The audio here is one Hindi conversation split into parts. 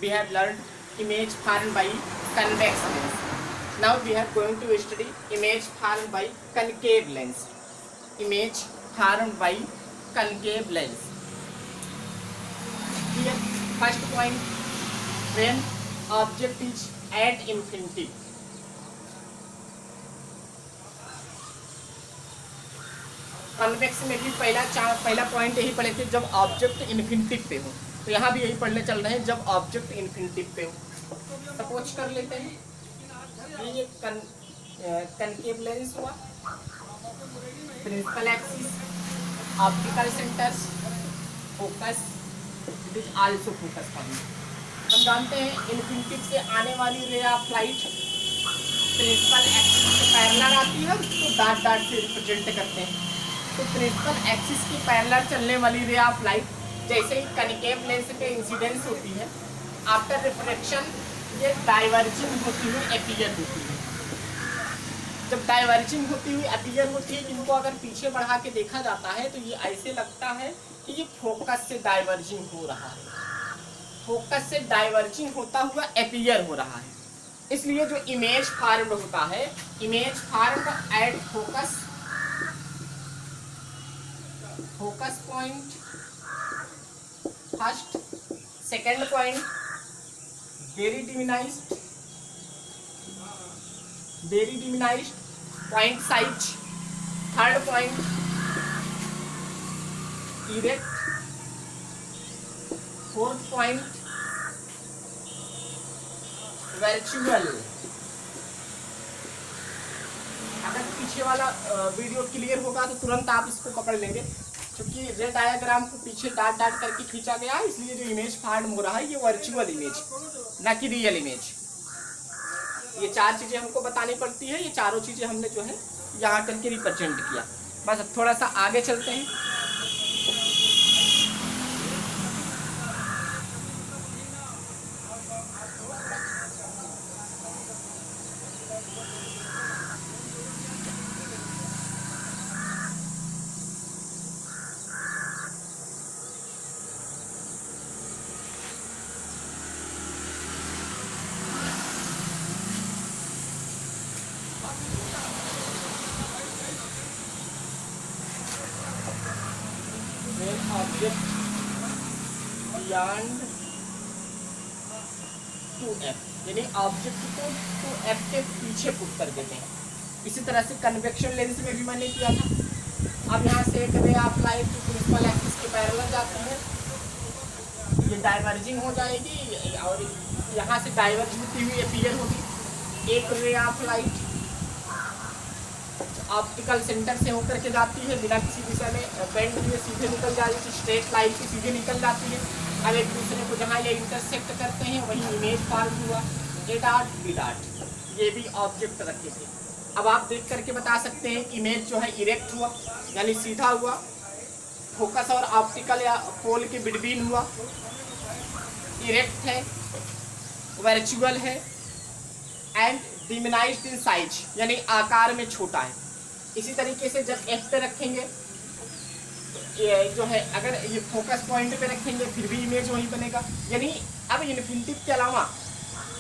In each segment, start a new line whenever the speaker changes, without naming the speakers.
we have learned image formed by convex lens. Now we are going to study image formed by concave lens. Image formed by concave lens. Here, first point, when object is at infinity. Convex में भी पहला पॉइंट यही पढ़े थे, जब ऑब्जेक्ट इन्फिनिटी पे हो। तो यहाँ भी यही पढ़ने चल रहे हैं, जब ऑब्जेक्ट इन्फिनिटी पे हो। सपोज कर लेते हैं ये कनकेव लेंस हुआ, principal axis, optical centres, focus, it is also focus point. हम जानते हैं इन्फिनिटी से आने वाली ray of light principal axis से पैरेलल आती है, उसको डॉट डॉट से रिप्रेजेंट करते हैं। तो प्रिंसिपल एक्सिस की पैरेलल चलने वाली रे ऑफ लाइट जैसे ही कनकेव लेंस पे इंसिडेंस होती है, आफ्टर रिफ्रैक्शन ये डाइवर्जिंग होती हुई अपीयर होती है। जब डाइवर्जिंग होती हुई अपीयर होती है, इनको अगर पीछे बढ़ा के देखा जाता है तो ये ऐसे लगता है कि ये फोकस से डाइवर्जिंग हो रहा है, फोकस से डाइवर्जिंग होता हुआ अपीयर हो रहा है। इसलिए जो इमेज फॉर्म्ड होता है, image formed at focus, focus point first, second point very diminished point size, third point erect, fourth point virtual. अगर पीछे वाला वीडियो क्लियर होगा तो तुरंत आप इसको पकड़ लेंगे, क्योंकि रे डायग्राम को पीछे डाट डाट करके खींचा गया है, इसलिए जो इमेज फॉर्म हो रहा है ये वर्चुअल इमेज, ना कि रियल इमेज। ये चार चीजें हमको बतानी पड़ती है, ये चारों चीजें हमने जो है यहाँ करके रिप्रेजेंट किया। बस अब थोड़ा सा आगे चलते हैं। ऑब्जेक्ट बियॉन्ड 2f, यानी ऑब्जेक्ट को 2f के पीछे पुट कर देते हैं। इसी तरह से कन्वेक्शन लेंस में भी मैंने किया था। अब यहाँ से एक ray of light principal axis के पैरेलल जाती है, ये डाइवर्जिंग हो जाएगी और यहाँ से डाइवर्ज होती हुई अपीयर होगी। एक ray of light optical centre से होकर के जाती है, बिना किसी दिशा में बेंड हुए सीधे निकल जाती है, स्ट्रेट लाइन से सीधे निकल जाती है। अब एक दूसरे को जहाँ ये इंटरसेक्ट करते हैं वही इमेज फॉर्म हुआ, ए डॉट बी डॉट। ये भी ऑब्जेक्ट रखे थे। अब आप देख करके बता सकते हैं इमेज जो है इरेक्ट हुआ, यानी सीधा हुआ, फोकस और ऑप्टिकल या पोल के बिटवीन हुआ, इरेक्ट है, वर्चुअल है, एंड डिमिनाइज्ड इन साइज, यानी आकार में छोटा है। इसी तरीके से जब एफ पे रखेंगे ये जो है, अगर ये फोकस पॉइंट पे रखेंगे फिर भी इमेज वही बनेगा। यानी अब इन्फिनिटी के अलावा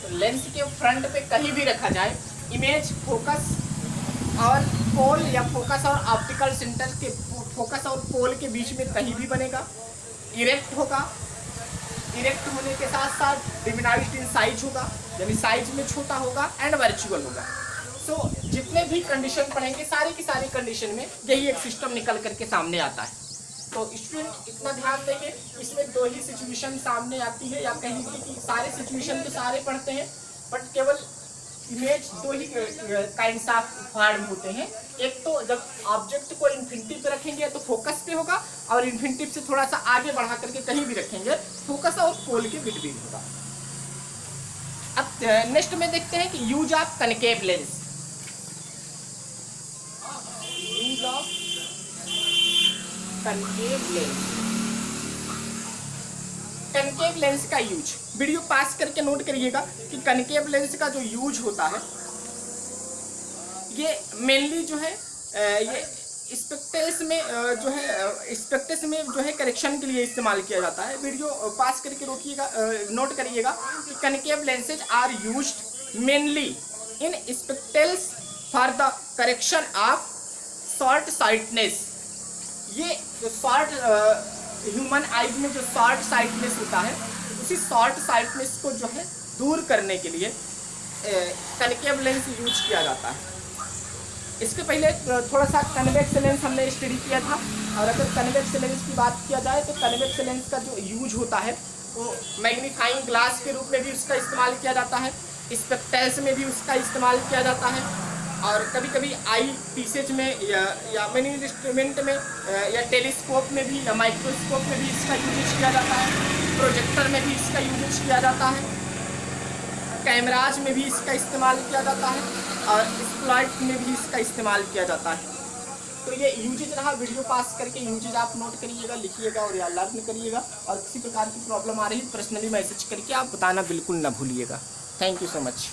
तो लेंस के फ्रंट पे कहीं भी रखा जाए, इमेज फोकस और पोल या फोकस और ऑप्टिकल सेंटर के फोकस और पोल के बीच में कहीं भी बनेगा, इरेक्ट होगा। इरेक्ट होने के साथ साथ डिमिनाइज्ड इन साइज होगा, यानी साइज में छोटा होगा, एंड वर्चुअल होगा। सो जितने भी कंडीशन पढ़ेंगे सारी की सारी कंडीशन में यही एक सिस्टम निकल करके सामने आता है। तो स्टूडेंट इतना ध्यान देंगे, इसमें दो ही सिचुएशन सामने आती है, या कहेंगे कि सारे सिचुएशन तो सारे पढ़ते हैं, बट केवल इमेज दो ही काइंड्स ऑफ फॉर्म होते हैं। एक तो जब ऑब्जेक्ट को इन्फिनिटी पे रखेंगे तो फोकस पे होगा, और इन्फिनिटी से थोड़ा सा आगे बढ़ा करके कहीं भी रखेंगे फोकस और पोल के बिटवीन होगा। अब नेक्स्ट में देखते हैं कि use of concave lens. Use of concave lens, concave lens का यूज वीडियो पास करके नोट करिएगा कि कनकेव लेंस का जो यूज होता है ये मेनली जो है ये स्पेक्टल्स में जो है स्पेक्टल्स में जो है करेक्शन के लिए इस्तेमाल किया जाता है। वीडियो पास करके रोकिएगा, नोट करिएगा कि concave lenses are used mainly in spectacles for the correction of short sightedness. ये जो शॉर्ट ह्यूमन आइज में जो शॉर्ट साइटनेस होता है, उसी शॉर्ट साइटनेस को जो है दूर करने के लिए कनकेव लेंस यूज किया जाता है। इसके पहले थोड़ा सा कन्वेक्स लेंस हमने स्टडी किया था, और अगर कन्वेक्स लेंस की बात किया जाए तो कन्वेक्स लेंस का जो यूज होता है वो मैग्नीफाइंग ग्लास के रूप में भी उसका इस्तेमाल किया जाता है, स्पेक्टल्स में भी उसका इस्तेमाल किया जाता है, और कभी कभी आई पीसेज में या मेनी इंस्ट्रूमेंट में या टेलीस्कोप में भी या माइक्रोस्कोप में भी इसका यूज किया जाता है, प्रोजेक्टर में भी इसका यूज किया जाता है, कैमराज में भी इसका इस्तेमाल किया जाता है, और स्प्लाइट में भी इसका इस्तेमाल किया जाता है। तो ये यूजेज रहा, वीडियो पास करके यूजेज आप नोट करिएगा, लिखिएगा और या लर्न करिएगा। और किसी प्रकार की प्रॉब्लम आ रही है पर्सनली मैसेज करके आप बताना बिल्कुल ना भूलिएगा। Thank you so much.